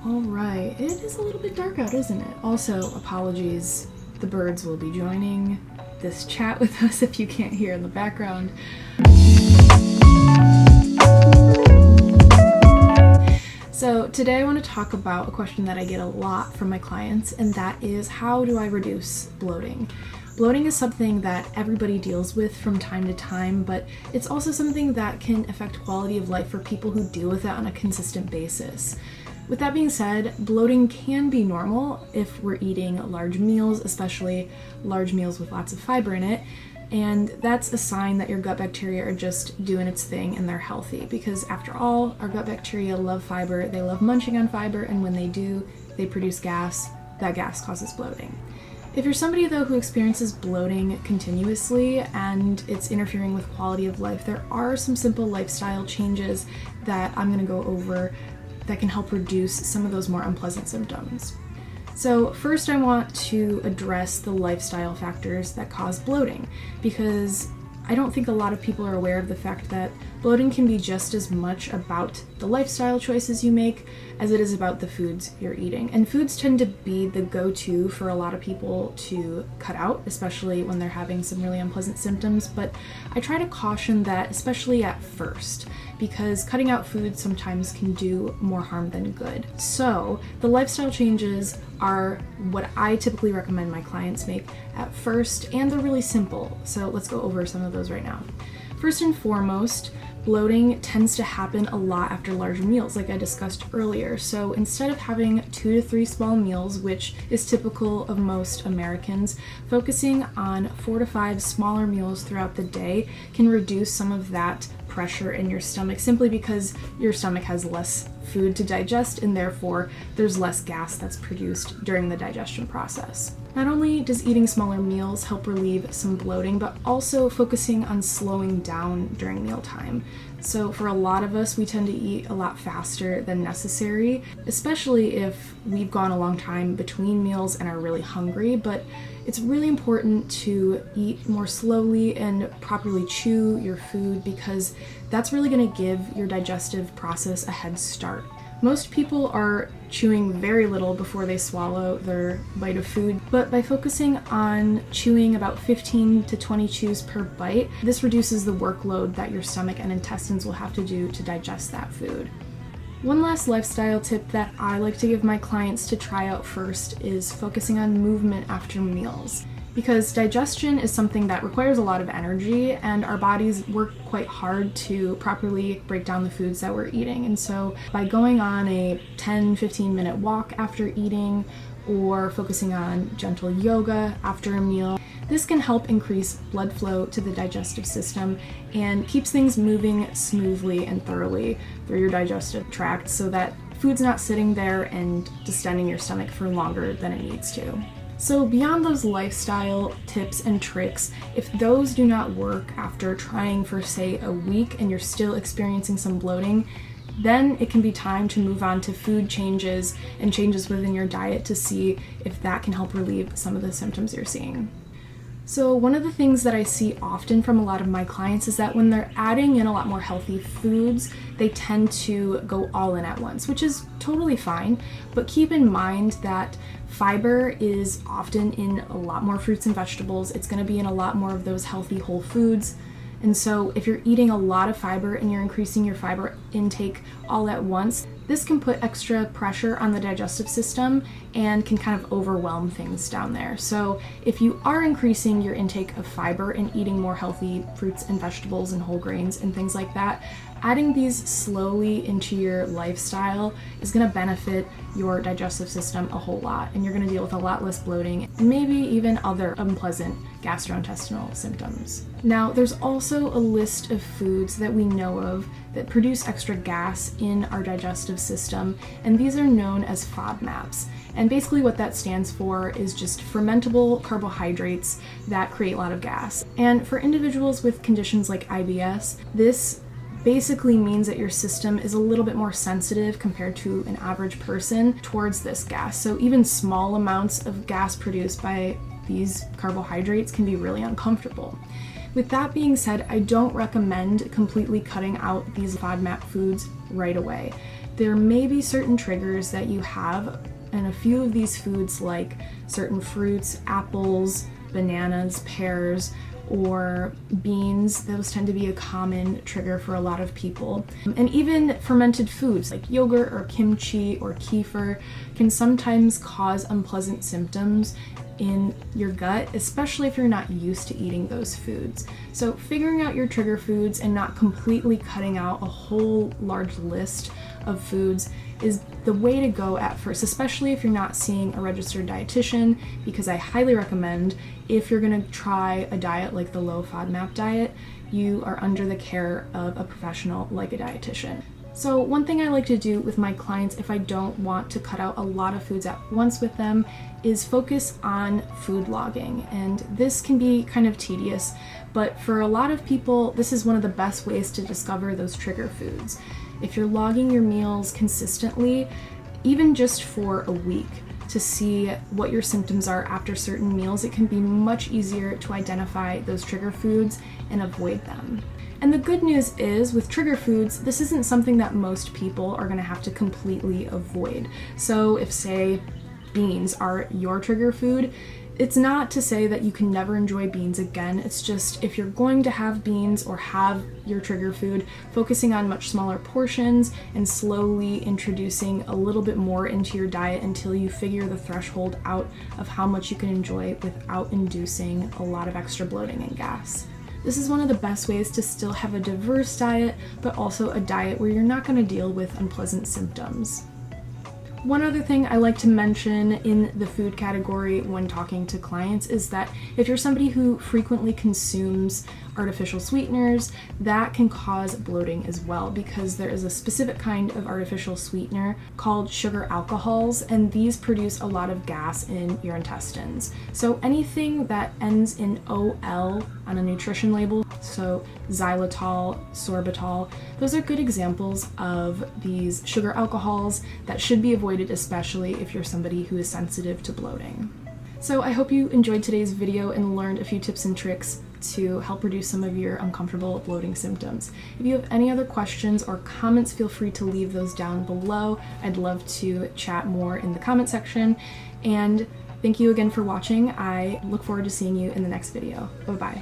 All right, it is a little bit dark out, isn't it? Also, apologies, the birds will be joining this chat with us if you can't hear in the background. So today I want to talk about a question that I get a lot from my clients, and that is, how do I reduce bloating? Bloating is something that everybody deals with from time to time, but it's also something that can affect quality of life for people who deal with it on a consistent basis. With that being said, bloating can be normal if we're eating large meals, especially large meals with lots of fiber in it, and that's a sign that your gut bacteria are just doing its thing and they're healthy, because after all, our gut bacteria love fiber, they love munching on fiber, and when they do, they produce gas. That gas causes bloating. If you're somebody though who experiences bloating continuously and it's interfering with quality of life, there are some simple lifestyle changes that I'm going to go over that can help reduce some of those more unpleasant symptoms. So first I want to address the lifestyle factors that cause bloating, because I don't think a lot of people are aware of the fact that bloating can be just as much about the lifestyle choices you make as it is about the foods you're eating. And foods tend to be the go-to for a lot of people to cut out, especially when they're having some really unpleasant symptoms. But I try to caution that, especially at first, because cutting out food sometimes can do more harm than good. So the lifestyle changes are what I typically recommend my clients make at first, and they're really simple. So let's go over some of those right now. First and foremost, bloating tends to happen a lot after larger meals, like I discussed earlier. So instead of having 2 to 3 small meals, which is typical of most Americans, focusing on 4 to 5 smaller meals throughout the day can reduce some of that pressure in your stomach, simply because your stomach has less food to digest, and therefore there's less gas that's produced during the digestion process. Not only does eating smaller meals help relieve some bloating, but also focusing on slowing down during mealtime. So for a lot of us, we tend to eat a lot faster than necessary, especially if we've gone a long time between meals and are really hungry, but it's really important to eat more slowly and properly chew your food, because that's really going to give your digestive process a head start. Most people are chewing very little before they swallow their bite of food, but by focusing on chewing about 15 to 20 chews per bite, this reduces the workload that your stomach and intestines will have to do to digest that food. One last lifestyle tip that I like to give my clients to try out first is focusing on movement after meals, because digestion is something that requires a lot of energy, and our bodies work quite hard to properly break down the foods that we're eating. And so by going on a 10-15 minute walk after eating, or focusing on gentle yoga after a meal, this can help increase blood flow to the digestive system and keeps things moving smoothly and thoroughly through your digestive tract, so that food's not sitting there and distending your stomach for longer than it needs to. So beyond those lifestyle tips and tricks, if those do not work after trying for, say, a week and you're still experiencing some bloating, then it can be time to move on to food changes and changes within your diet to see if that can help relieve some of the symptoms you're seeing. So one of the things that I see often from a lot of my clients is that when they're adding in a lot more healthy foods, they tend to go all in at once, which is totally fine, but keep in mind that fiber is often in a lot more fruits and vegetables. It's going to be in a lot more of those healthy whole foods. And so if you're eating a lot of fiber and you're increasing your fiber intake all at once, this can put extra pressure on the digestive system and can kind of overwhelm things down there. So if you are increasing your intake of fiber and eating more healthy fruits and vegetables and whole grains and things like that, adding these slowly into your lifestyle is going to benefit your digestive system a whole lot, and you're going to deal with a lot less bloating and maybe even other unpleasant gastrointestinal symptoms. Now, there's also a list of foods that we know of that produce extra gas in our digestive system, and these are known as FODMAPs. And basically what that stands for is just fermentable carbohydrates that create a lot of gas. And for individuals with conditions like IBS, this basically means that your system is a little bit more sensitive compared to an average person towards this gas. So even small amounts of gas produced by these carbohydrates can be really uncomfortable. With that being said, I don't recommend completely cutting out these FODMAP foods right away. there may be certain triggers that you have, and a few of these foods like certain fruits, apples, bananas, pears, or beans, those tend to be a common trigger for a lot of people. And even fermented foods like yogurt or kimchi or kefir can sometimes cause unpleasant symptoms in your gut, especially if you're not used to eating those foods. So figuring out your trigger foods and not completely cutting out a whole large list of foods is the way to go at first, especially if you're not seeing a registered dietitian, because I highly recommend, if you're gonna try a diet like the low FODMAP diet, you are under the care of a professional like a dietitian. So one thing I like to do with my clients, if I don't want to cut out a lot of foods at once with them, is focus on food logging. And this can be kind of tedious, but for a lot of people, this is one of the best ways to discover those trigger foods. If you're logging your meals consistently, even just for a week, to see what your symptoms are after certain meals, it can be much easier to identify those trigger foods and avoid them. And the good news is, with trigger foods, this isn't something that most people are gonna have to completely avoid. So if, say, beans are your trigger food, it's not to say that you can never enjoy beans again. It's just, if you're going to have beans or have your trigger food, focusing on much smaller portions and slowly introducing a little bit more into your diet until you figure the threshold out of how much you can enjoy without inducing a lot of extra bloating and gas. This is one of the best ways to still have a diverse diet, but also a diet where you're not going to deal with unpleasant symptoms. One other thing I like to mention in the food category when talking to clients is that if you're somebody who frequently consumes artificial sweeteners, that can cause bloating as well, because there is a specific kind of artificial sweetener called sugar alcohols, and these produce a lot of gas in your intestines. So anything that ends in OL on a nutrition label, so xylitol, sorbitol, those are good examples of these sugar alcohols that should be avoided, especially if you're somebody who is sensitive to bloating. So I hope you enjoyed today's video and learned a few tips and tricks to help reduce some of your uncomfortable bloating symptoms. If you have any other questions or comments, feel free to leave those down below. I'd love to chat more in the comment section. And thank you again for watching. I look forward to seeing you in the next video. Bye-bye.